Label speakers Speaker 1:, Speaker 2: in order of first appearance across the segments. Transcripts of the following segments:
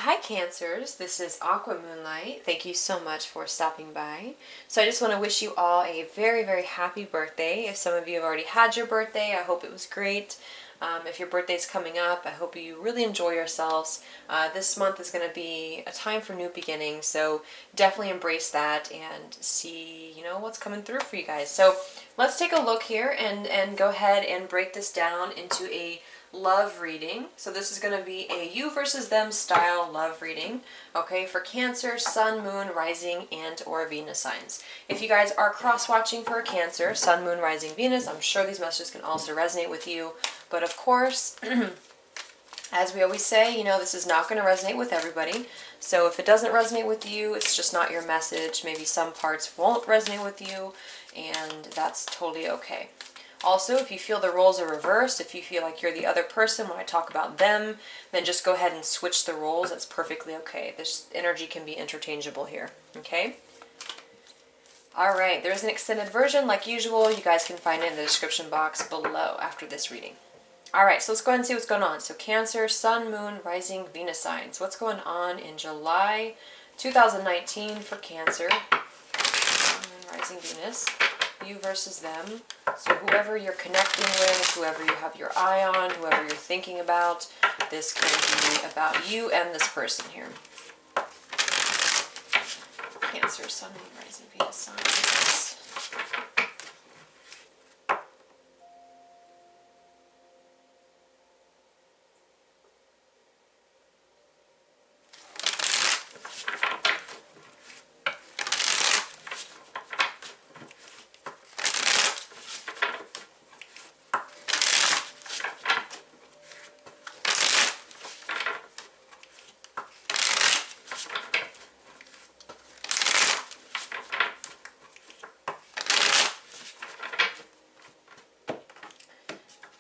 Speaker 1: Hi Cancers, this is Aqua Moonlight. Thank you so much for stopping by. So I just want to wish you all a very, very happy birthday. If some of you have already had your birthday, I hope it was great. If your birthday's coming up, I hope you really enjoy yourselves. This month is going to be a time for new beginnings, so definitely embrace that and see, what's coming through for you guys. So let's take a look here and go ahead and break this down into a love reading. So this is going to be a you versus them style love reading, okay, for Cancer, Sun, Moon, Rising, and or Venus signs. If you guys are cross-watching for Cancer, Sun, Moon, Rising, Venus, I'm sure these messages can also resonate with you. But of course, as we always say, this is not going to resonate with everybody. So if it doesn't resonate with you, it's just not your message. Maybe some parts won't resonate with you, and that's totally okay. Also, if you feel the roles are reversed, if you feel like you're the other person when I talk about them, then just go ahead and switch the roles. That's perfectly okay. This energy can be interchangeable here, okay? All right, there's an extended version like usual. You guys can find it in the description box below after this reading. All right, so let's go ahead and see what's going on. So Cancer, Sun, Moon, Rising, Venus signs. What's going on in July 2019 for Cancer? Sun, Moon, Rising, Venus. You versus them. So whoever you're connecting with, whoever you have your eye on, whoever you're thinking about, this can be about you and this person here. Cancer, Sun, Moon, Rising, Venus signs.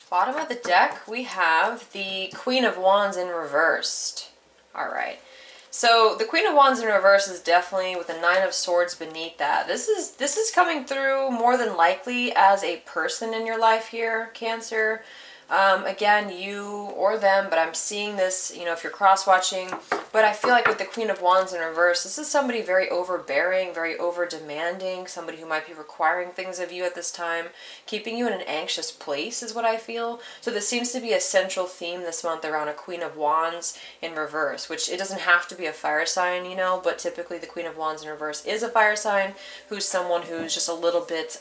Speaker 1: Bottom of the deck, we have the Queen of Wands in reversed. All right. So the Queen of Wands in reverse is definitely with the Nine of Swords beneath that. This is coming through more than likely as a person in your life here, Cancer. Again, you or them, but I'm seeing this, if you're cross-watching. But I feel like with the Queen of Wands in reverse, this is somebody very overbearing, very over-demanding, somebody who might be requiring things of you at this time, keeping you in an anxious place is what I feel. So this seems to be a central theme this month around a Queen of Wands in reverse, which it doesn't have to be a fire sign, but typically the Queen of Wands in reverse is a fire sign who's someone who's just a little bit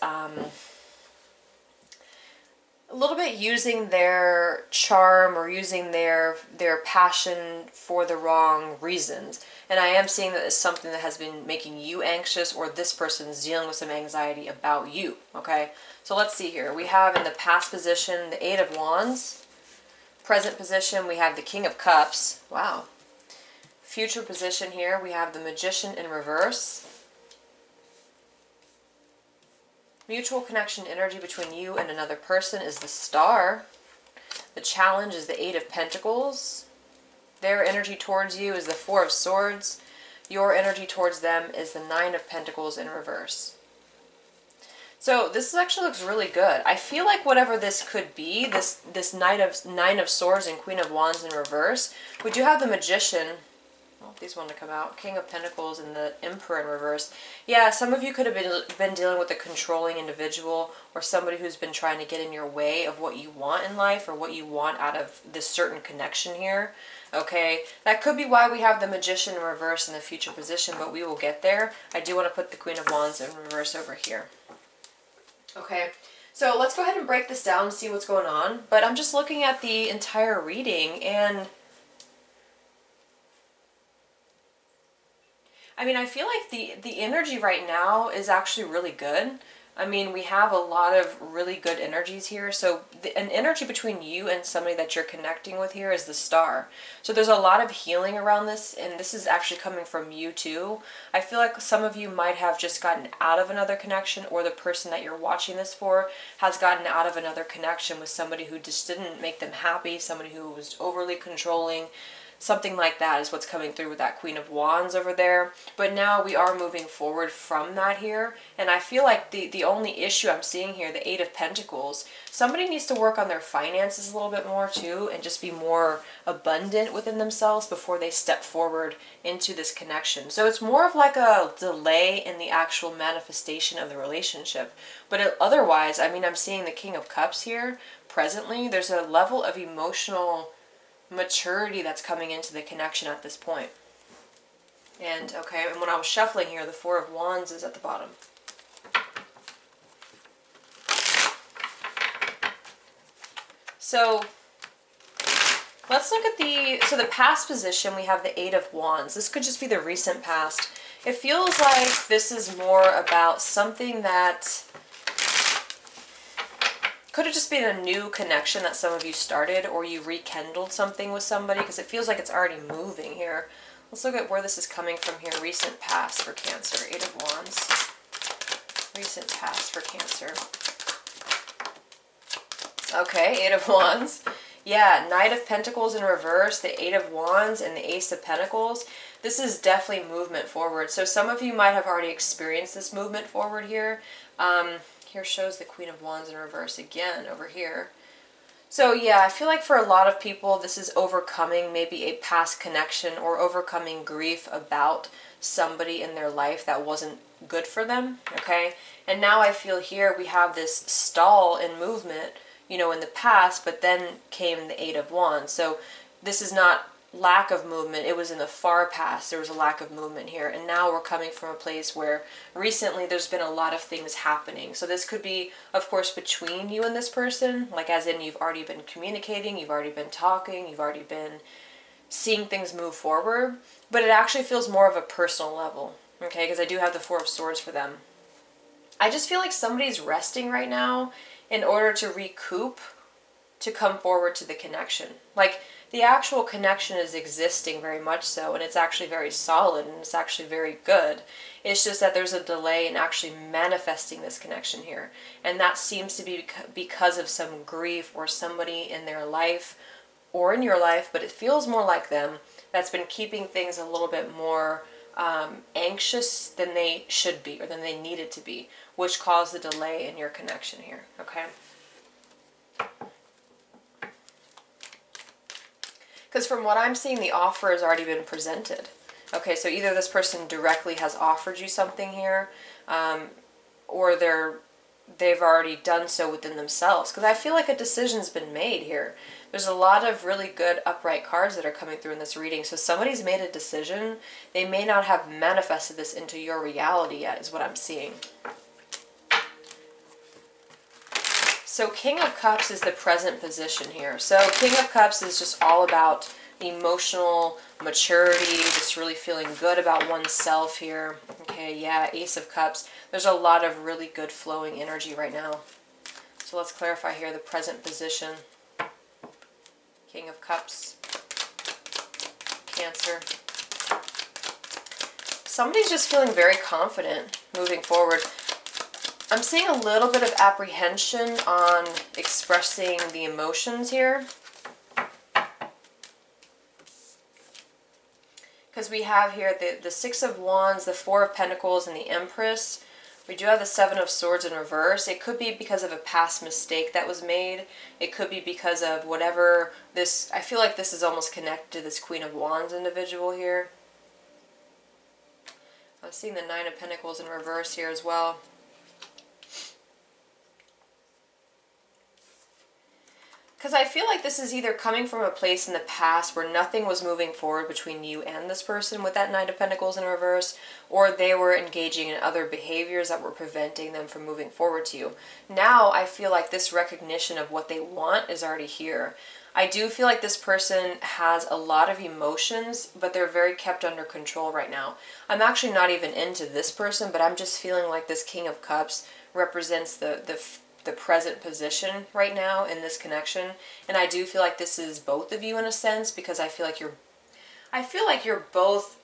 Speaker 1: using their charm or using their passion for the wrong reasons. And I am seeing that it's something that has been making you anxious, or this person's dealing with some anxiety about you, okay? So let's see here. We have in the past position the Eight of Wands. Present position, we have the King of Cups. Wow. Future position here, we have the Magician in reverse. Mutual connection energy between you and another person is the Star. The challenge is the Eight of Pentacles. Their energy towards you is the Four of Swords. Your energy towards them is the Nine of Pentacles in reverse. So this actually looks really good. I feel like whatever this could be, this Nine of Swords and Queen of Wands in reverse, we do have the Magician. These want to come out. King of Pentacles and the Emperor in reverse. Yeah, some of you could have been dealing with a controlling individual or somebody who's been trying to get in your way of what you want in life or what you want out of this certain connection here. Okay, that could be why we have the Magician in reverse in the future position, but we will get there. I do want to put the Queen of Wands in reverse over here. Okay, so let's go ahead and break this down and see what's going on. But I'm just looking at the entire reading, and I feel like the energy right now is actually really good. We have a lot of really good energies here. So an energy between you and somebody that you're connecting with here is the Star. So there's a lot of healing around this, and this is actually coming from you too. I feel like some of you might have just gotten out of another connection, or the person that you're watching this for has gotten out of another connection with somebody who just didn't make them happy, somebody who was overly controlling, Something like that is what's coming through with that Queen of Wands over there. But now we are moving forward from that here. And I feel like the only issue I'm seeing here, the Eight of Pentacles, somebody needs to work on their finances a little bit more too, and just be more abundant within themselves before they step forward into this connection. So it's more of like a delay in the actual manifestation of the relationship. But otherwise, I mean, I'm seeing the King of Cups here presently. There's a level of emotional maturity that's coming into the connection at this point. And okay, and when I was shuffling here, the Four of Wands is at the bottom. So let's look at the past position. We have the Eight of Wands. This could just be the recent past. It feels like this is more about something that could have just been a new connection that some of you started, or you rekindled something with somebody, because it feels like it's already moving here. Let's look at where this is coming from here. Recent past for Cancer. Eight of Wands. Recent past for Cancer. Okay, Eight of Wands. Yeah, Knight of Pentacles in reverse, the Eight of Wands, and the Ace of Pentacles. This is definitely movement forward. So some of you might have already experienced this movement forward here. Here shows the Queen of Wands in reverse again over here. So yeah, I feel like for a lot of people, this is overcoming maybe a past connection or overcoming grief about somebody in their life that wasn't good for them, okay? And now I feel here we have this stall in movement, you know, in the past, but then came the Eight of Wands. So this is not lack of movement. It was in the far past. There was a lack of movement here. And now we're coming from a place where recently there's been a lot of things happening. So this could be, of course, between you and this person, like as in you've already been communicating, you've already been talking, you've already been seeing things move forward. But it actually feels more of a personal level, okay? Because I do have the Four of Swords for them. I just feel like somebody's resting right now in order to recoup, to come forward to the connection. Like, the actual connection is existing very much so, and it's actually very solid, and it's actually very good. It's just that there's a delay in actually manifesting this connection here. And that seems to be because of some grief or somebody in their life or in your life, but it feels more like them, that's been keeping things a little bit more anxious than they should be or than they needed to be, which caused the delay in your connection here, okay? Because from what I'm seeing, the offer has already been presented. Okay, so either this person directly has offered you something here, or they've already done so within themselves. Because I feel like a decision's been made here. There's a lot of really good upright cards that are coming through in this reading. So somebody's made a decision. They may not have manifested this into your reality yet, is what I'm seeing. So King of Cups is the present position here. So King of Cups is just all about emotional maturity, just really feeling good about oneself here. Okay, yeah, Ace of Cups. There's a lot of really good flowing energy right now. So let's clarify here the present position. King of Cups, Cancer. Somebody's just feeling very confident moving forward. I'm seeing a little bit of apprehension on expressing the emotions here. Because we have here the Six of Wands, the Four of Pentacles, and the Empress. We do have the Seven of Swords in reverse. It could be because of a past mistake that was made. It could be because of whatever this... I feel like this is almost connected to this Queen of Wands individual here. I'm seeing the Nine of Pentacles in reverse here as well. Because I feel like this is either coming from a place in the past where nothing was moving forward between you and this person with that Nine of Pentacles in reverse, or they were engaging in other behaviors that were preventing them from moving forward to you. Now I feel like this recognition of what they want is already here. I do feel like this person has a lot of emotions, but they're very kept under control right now. I'm actually not even into this person, but I'm just feeling like this King of Cups represents the present position right now in this connection. And I do feel like this is both of you in a sense, because I feel like you're both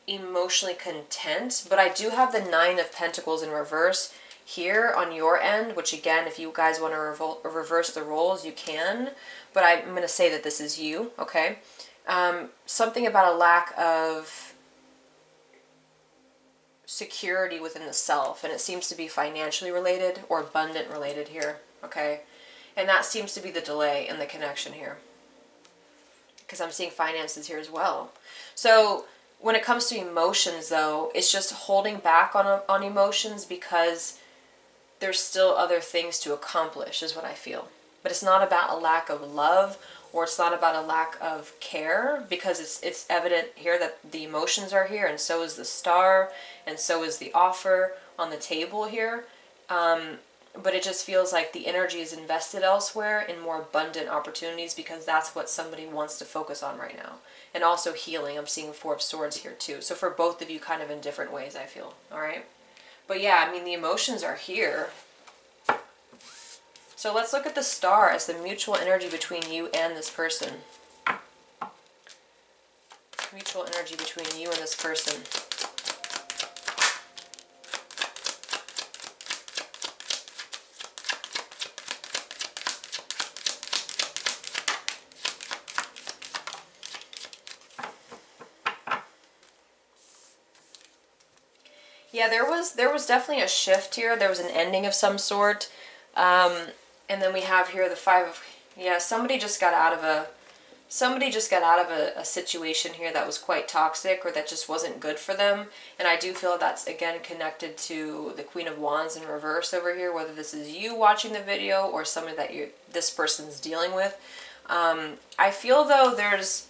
Speaker 1: emotionally content, but I do have the Nine of Pentacles in reverse here on your end, which again, if you guys want to reverse the roles, you can, but I'm going to say that this is you, okay? Something about a lack of security within the self, and it seems to be financially related or abundant related here, okay? And that seems to be the delay in the connection here, because I'm seeing finances here as well. So when it comes to emotions, though, it's just holding back on emotions because there's still other things to accomplish, is what I feel. But it's not about a lack of love, or it's not about a lack of care, because it's evident here that the emotions are here, and so is the star, and so is the offer on the table here. But it just feels like the energy is invested elsewhere in more abundant opportunities, because that's what somebody wants to focus on right now. And also healing. I'm seeing Four of Swords here too. So for both of you, kind of in different ways, I feel. All right. But yeah, I mean, the emotions are here. So let's look at the star as the mutual energy between you and this person. Mutual energy between you and this person. Yeah, there was definitely a shift here. There was an ending of some sort. And then we have here the Five of... Yeah, somebody just got out of a situation here that was quite toxic, or that just wasn't good for them. And I do feel that's, again, connected to the Queen of Wands in reverse over here, whether this is you watching the video or somebody that this person's dealing with. I feel, though, there is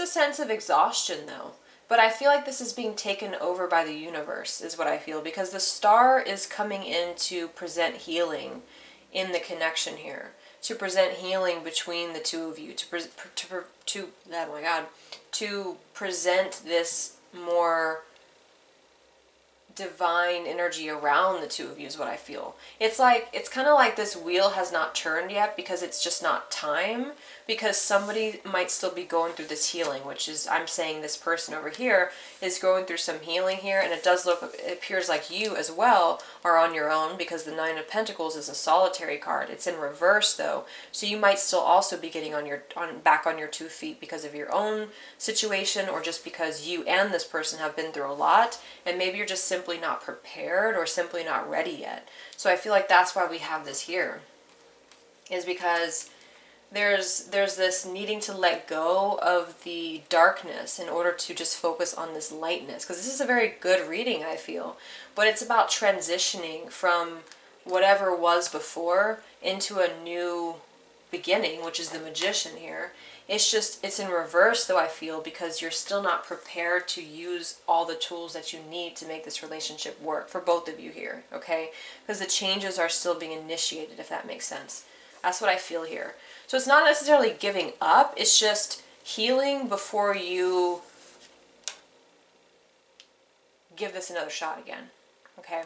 Speaker 1: a sense of exhaustion, though. But I feel like this is being taken over by the universe, is what I feel. Because the star is coming in to present healing in the connection here. To present healing between the two of you. Oh my God. To present this more divine energy around the two of you, is what I feel. It's kind of like this wheel has not turned yet, because it's just not time, because somebody might still be going through this healing, which is, I'm saying this person over here is going through some healing here, and it appears like you as well are on your own, because the Nine of Pentacles is a solitary card. It's in reverse, though, so you might still also be getting back on your 2 feet because of your own situation, or just because you and this person have been through a lot, and maybe you're just simply not prepared or simply not ready yet. So I feel like that's why we have this here, is because there's this needing to let go of the darkness in order to just focus on this lightness. Because this is a very good reading, I feel. But it's about transitioning from whatever was before into a new beginning, which is the Magician here. It's in reverse, though, I feel, because you're still not prepared to use all the tools that you need to make this relationship work for both of you here, okay? Because the changes are still being initiated, if that makes sense. That's what I feel here. So it's not necessarily giving up, it's just healing before you give this another shot again, okay?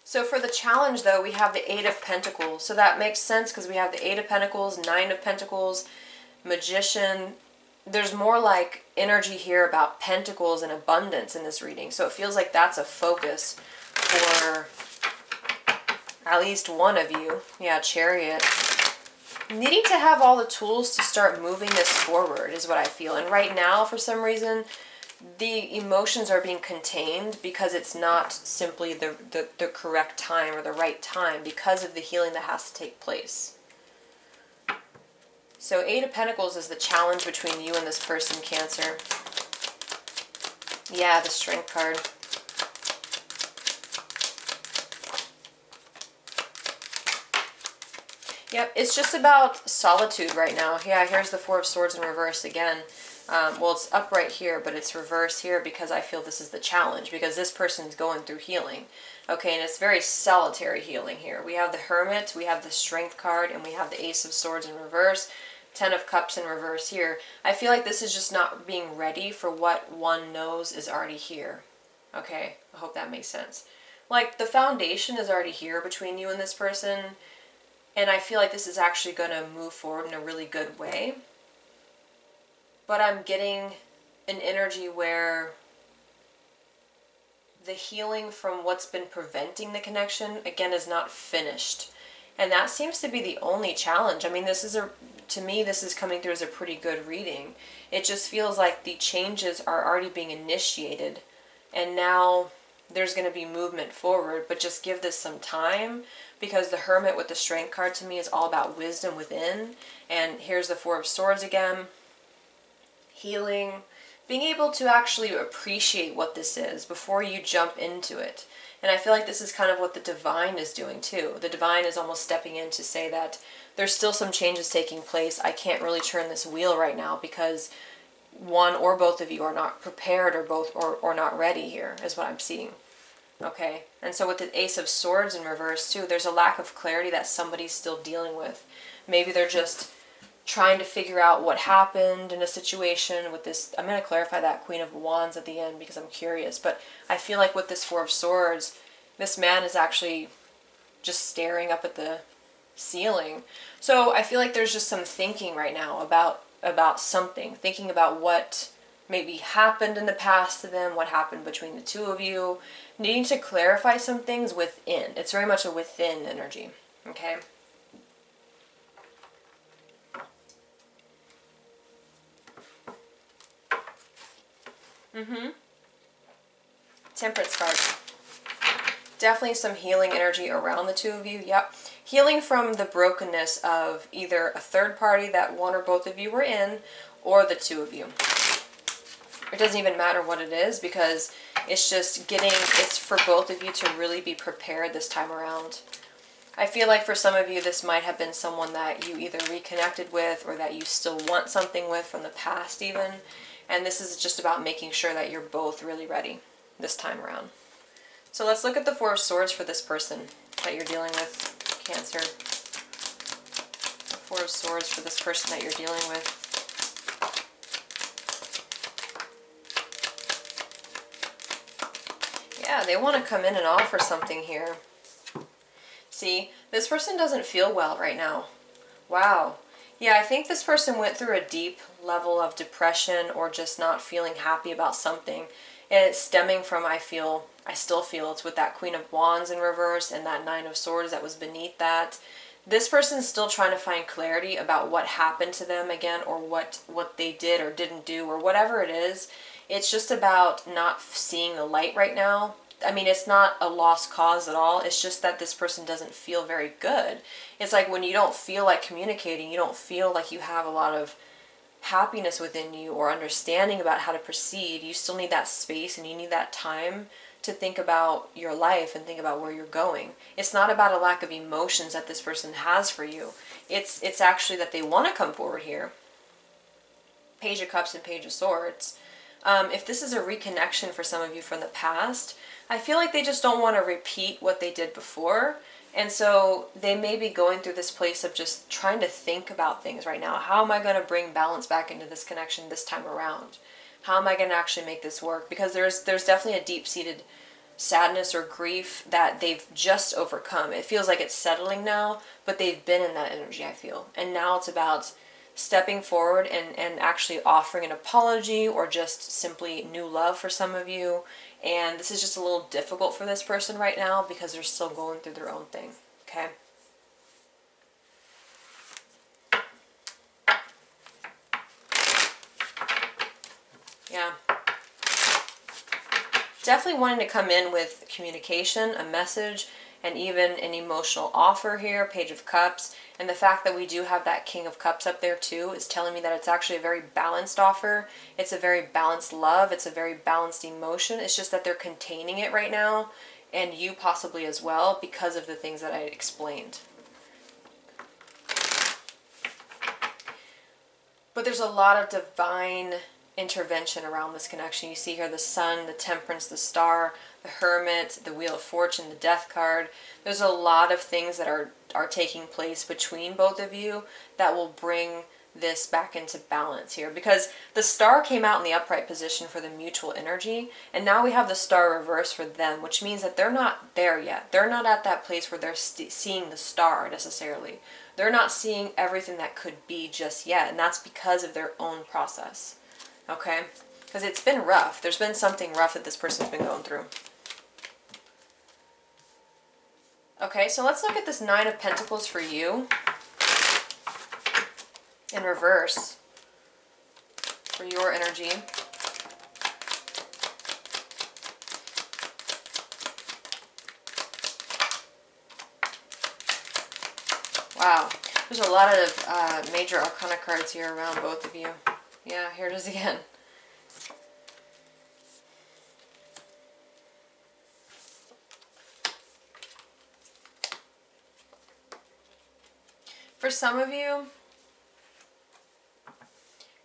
Speaker 1: So for the challenge, though, we have the Eight of Pentacles. So that makes sense, because we have the Eight of Pentacles, Nine of Pentacles, Magician. There's more like energy here about pentacles and abundance in this reading. So it feels like that's a focus for at least one of you. Yeah, Chariot. Needing to have all the tools to start moving this forward is what I feel. And right now, for some reason, the emotions are being contained, because it's not simply the correct time or the right time, because of the healing that has to take place. So Eight of Pentacles is the challenge between you and this person, Cancer. Yeah, the Strength card. Yep, it's just about solitude right now. Yeah, here's the Four of Swords in reverse again. Well, it's up right here, but it's reverse here, because I feel this is the challenge, because this person's going through healing. Okay, and it's very solitary healing here. We have the Hermit, we have the Strength card, and we have the Ace of Swords in reverse, Ten of Cups in reverse here. I feel like this is just not being ready for what one knows is already here. Okay, I hope that makes sense. Like, the foundation is already here between you and this person, and I feel like this is actually going to move forward in a really good way. But I'm getting an energy where the healing from what's been preventing the connection, again, is not finished. And that seems to be the only challenge. I mean, to me, this is coming through as a pretty good reading. It just feels like the changes are already being initiated, and now there's going to be movement forward, but just give this some time, because the Hermit with the Strength card to me is all about wisdom within. And here's the Four of Swords again. Healing, being able to actually appreciate what this is before you jump into it. And I feel like this is kind of what the Divine is doing too. The Divine is almost stepping in to say that there's still some changes taking place. I can't really turn this wheel right now because one or both of you are not prepared, or not ready here, is what I'm seeing. Okay, and so with the Ace of Swords in reverse too, there's a lack of clarity that somebody's still dealing with. Maybe they're just trying to figure out what happened in a situation with this. I'm going to clarify that Queen of Wands at the end because I'm curious, but I feel like with this Four of Swords, this man is actually just staring up at the ceiling. So I feel like there's just some thinking right now about something, thinking about what maybe happened in the past to them, what happened between the two of you, needing to clarify some things within. It's very much a within energy, okay? Temperance card. Definitely some healing energy around the two of you. Yep. Healing from the brokenness of either a third party that one or both of you were in, or the two of you. It doesn't even matter what it is, because it's just it's for both of you to really be prepared this time around. I feel like for some of you, this might have been someone that you either reconnected with or that you still want something with from the past even. And this is just about making sure that you're both really ready this time around. So let's look at the Four of Swords for this person that you're dealing with, Cancer. The Four of Swords for this person that you're dealing with. Yeah, they want to come in and offer something here. See, this person doesn't feel well right now. Wow. Yeah, I think this person went through a deep level of depression or just not feeling happy about something. And it's stemming from, I still feel it's with that Queen of Wands in reverse and that Nine of Swords that was beneath that. This person's still trying to find clarity about what happened to them again, or what they did or didn't do, or whatever it is. It's just about not seeing the light right now. I mean, it's not a lost cause at all. It's just that this person doesn't feel very good. It's like when you don't feel like communicating, you don't feel like you have a lot of happiness within you or understanding about how to proceed. You still need that space and you need that time to think about your life and think about where you're going. It's not about a lack of emotions that this person has for you. It's actually that they want to come forward here. Page of Cups and Page of Swords. If this is a reconnection for some of you from the past, I feel like they just don't want to repeat what they did before. And so they may be going through this place of just trying to think about things right now. How am I going to bring balance back into this connection this time around? How am I going to actually make this work? Because there's definitely a deep-seated sadness or grief that they've just overcome. It feels like it's settling now, but they've been in that energy, I feel. And now it's about stepping forward and actually offering an apology, or just simply new love for some of you. And this is just a little difficult for this person right now because they're still going through their own thing, okay? Yeah. Definitely wanting to come in with communication, a message, and even an emotional offer here, Page of Cups. And the fact that we do have that King of Cups up there too is telling me that it's actually a very balanced offer. It's a very balanced love. It's a very balanced emotion. It's just that they're containing it right now, and you possibly as well, because of the things that I explained. But there's a lot of divine intervention around this connection. You see here the Sun, the Temperance, the Star, the Hermit, the Wheel of Fortune, the Death card. There's a lot of things that are taking place between both of you that will bring this back into balance here, because the Star came out in the upright position for the mutual energy, and now we have the Star reverse for them, which means that they're not there yet. They're not at that place where they're seeing the Star necessarily. They're not seeing everything that could be just yet, and that's because of their own process. Okay? Because it's been rough. There's been something rough that this person's been going through. Okay, so let's look at this Nine of Pentacles for you in reverse for your energy. Wow, there's a lot of major arcana cards here around both of you. Yeah, here it is again. For some of you,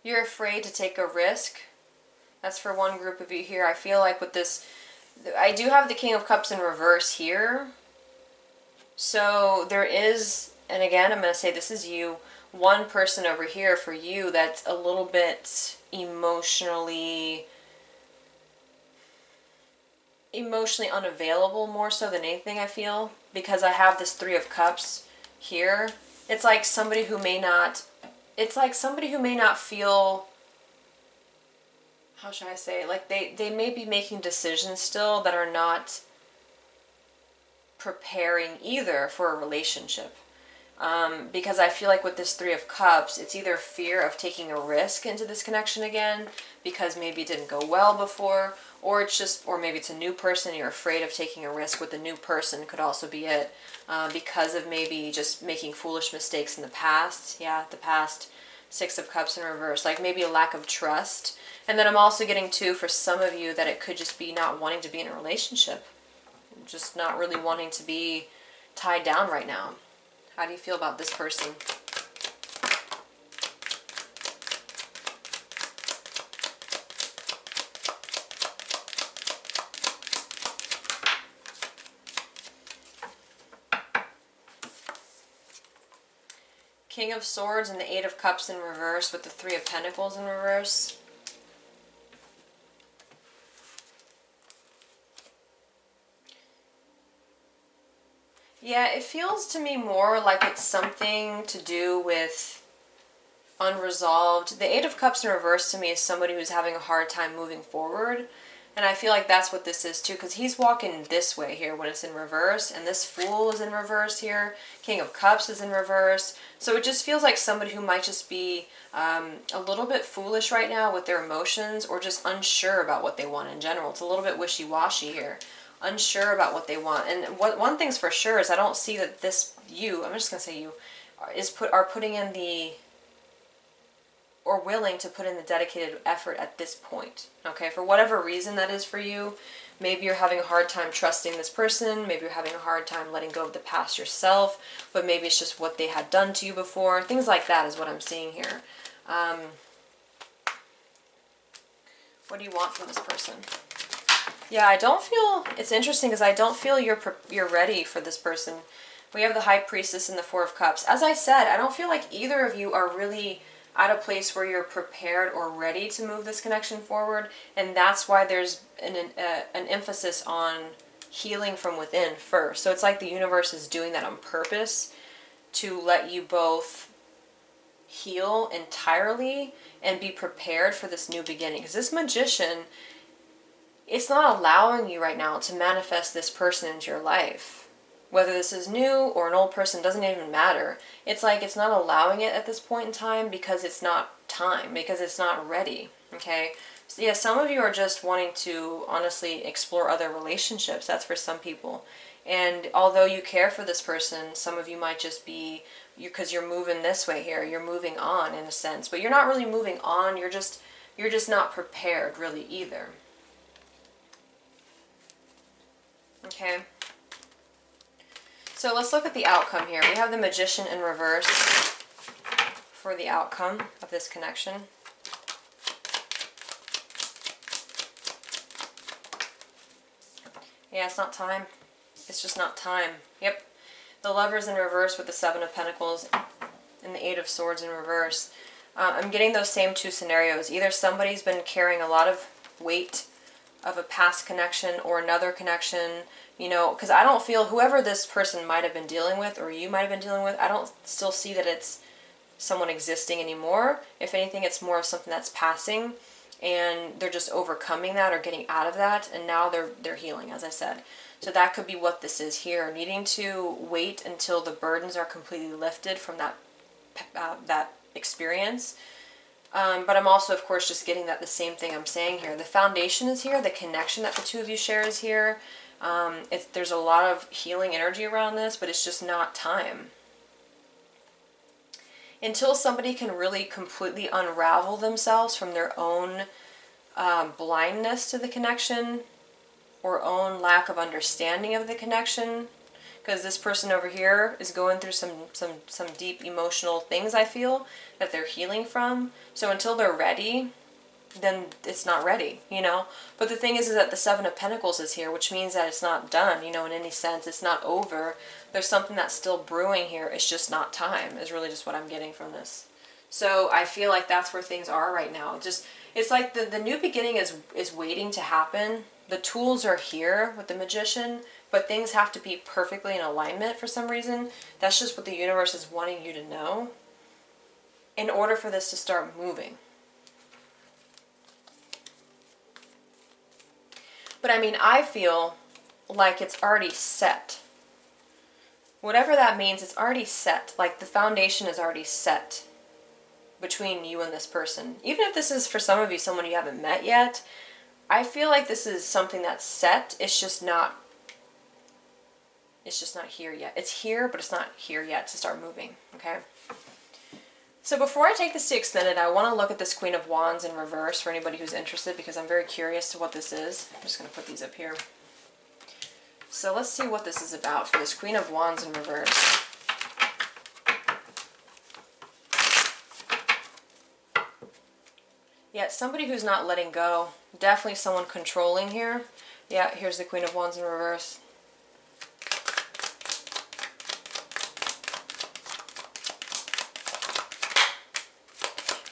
Speaker 1: you're afraid to take a risk. That's for one group of you here. I feel like with this, I do have the King of Cups in reverse here. So there is, and again, I'm going to say this is you, one person over here for you that's a little bit emotionally unavailable more so than anything, I feel, because I have this Three of Cups here. It's like somebody who may not, feel, how should I say, like they may be making decisions still that are not preparing either for a relationship. Because I feel like with this Three of Cups, it's either fear of taking a risk into this connection again because maybe it didn't go well before, or it's just, or maybe it's a new person, you're afraid of taking a risk with the new person could also be it, because of maybe just making foolish mistakes in the past. Yeah, the past. Six of Cups in reverse, like maybe a lack of trust. And then I'm also getting too, for some of you, that it could just be not wanting to be in a relationship, just not really wanting to be tied down right now. How do you feel about this person? King of Swords and the Eight of Cups in reverse with the Three of Pentacles in reverse. Yeah, it feels to me more like it's something to do with unresolved. The Eight of Cups in reverse to me is somebody who's having a hard time moving forward. And I feel like that's what this is too, because he's walking this way here when it's in reverse, and this Fool is in reverse here. King of Cups is in reverse. So it just feels like somebody who might just be a little bit foolish right now with their emotions, or just unsure about what they want in general. It's a little bit wishy-washy here. Unsure about what they want. And one thing's for sure is I don't see that this you, I'm just going to say you, are putting in the, or willing to put in the dedicated effort at this point. Okay, for whatever reason that is for you. Maybe you're having a hard time trusting this person. Maybe you're having a hard time letting go of the past yourself. But maybe it's just what they had done to you before. Things like that is what I'm seeing here. What do you want from this person? Yeah, I don't feel, it's interesting because I don't feel you're ready for this person. We have the High Priestess and the Four of Cups. As I said, I don't feel like either of you are really at a place where you're prepared or ready to move this connection forward, and that's why there's an emphasis on healing from within first. So it's like the universe is doing that on purpose to let you both heal entirely and be prepared for this new beginning. Because this Magician, it's not allowing you right now to manifest this person into your life. Whether this is new or an old person, doesn't even matter. It's like it's not allowing it at this point in time because it's not time, because it's not ready, okay? So yeah, some of you are just wanting to honestly explore other relationships. That's for some people. And although you care for this person, some of you might just be, because you're moving this way here, you're moving on in a sense. But you're not really moving on, you're just not prepared really either. Okay? So let's look at the outcome here. We have the Magician in reverse for the outcome of this connection. Yeah, it's not time. It's just not time. Yep. The Lover's in reverse with the Seven of Pentacles and the Eight of Swords in reverse. I'm getting those same two scenarios. Either somebody's been carrying a lot of weight of a past connection or another connection, you know, because I don't feel whoever this person might have been dealing with or you might have been dealing with, I don't still see that it's someone existing anymore. If anything, it's more of something that's passing and they're just overcoming that or getting out of that, and now they're healing, as I said. So that could be what this is here, needing to wait until the burdens are completely lifted from that experience. But I'm also, of course, just getting that the same thing I'm saying here. The foundation is here. The connection that the two of you share is here. There's a lot of healing energy around this, but it's just not time. Until somebody can really completely unravel themselves from their own blindness to the connection or own lack of understanding of the connection, because this person over here is going through some deep emotional things, I feel, that they're healing from. So until they're ready, then it's not ready, you know? But the thing is that the Seven of Pentacles is here, which means that it's not done, you know, in any sense. It's not over. There's something that's still brewing here. It's just not time, is really just what I'm getting from this. So I feel like that's where things are right now. It's like the new beginning is waiting to happen. The tools are here with the Magician, but things have to be perfectly in alignment for some reason. That's just what the universe is wanting you to know in order for this to start moving. But I mean, I feel like it's already set. Whatever that means, it's already set. Like the foundation is already set between you and this person. Even if this is, for some of you, someone you haven't met yet, I feel like this is something that's set. It's just not here yet. It's here, but it's not here yet to start moving, okay? So before I take this to extended, I want to look at this Queen of Wands in reverse for anybody who's interested, because I'm very curious to what this is. I'm just going to put these up here. So let's see what this is about for this Queen of Wands in reverse. Yeah, it's somebody who's not letting go. Definitely someone controlling here. Yeah, here's the Queen of Wands in reverse.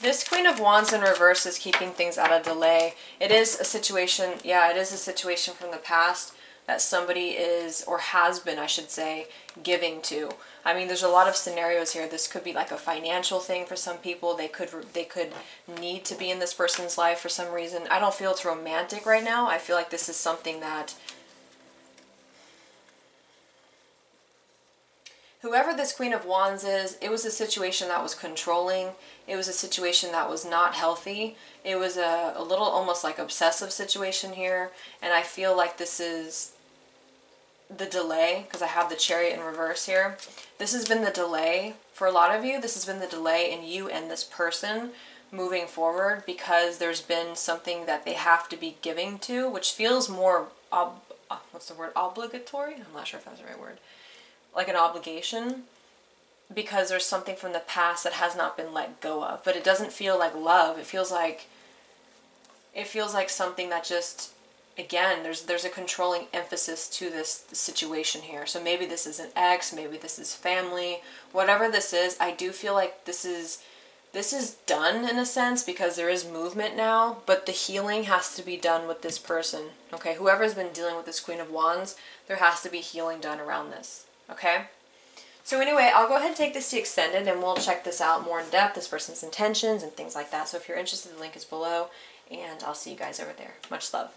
Speaker 1: This Queen of Wands in reverse is keeping things at a delay. It is a situation, yeah, it is a situation from the past that somebody is, or has been, I should say, giving to. I mean, there's a lot of scenarios here. This could be like a financial thing for some people. They could need to be in this person's life for some reason. I don't feel it's romantic right now. I feel like this is something that whoever this Queen of Wands is, it was a situation that was controlling. It was a situation that was not healthy. It was a little almost like obsessive situation here. And I feel like this is the delay, because I have the Chariot in reverse here. This has been the delay for a lot of you. This has been the delay in you and this person moving forward, because there's been something that they have to be giving to, which feels more, what's the word, obligatory? I'm not sure if that's the right word. Like an obligation, because there's something from the past that has not been let go of. But it doesn't feel like love. It feels like something that just, again, there's a controlling emphasis to this situation here. So maybe this is an ex, maybe this is family, whatever this is. I do feel like this is done in a sense, because there is movement now, but the healing has to be done with this person. Okay, whoever's been dealing with this Queen of Wands, there has to be healing done around this. Okay, so anyway, I'll go ahead and take this to extended, and we'll check this out more in depth, this person's intentions and things like that. So if you're interested, the link is below, and I'll see you guys over there. Much love.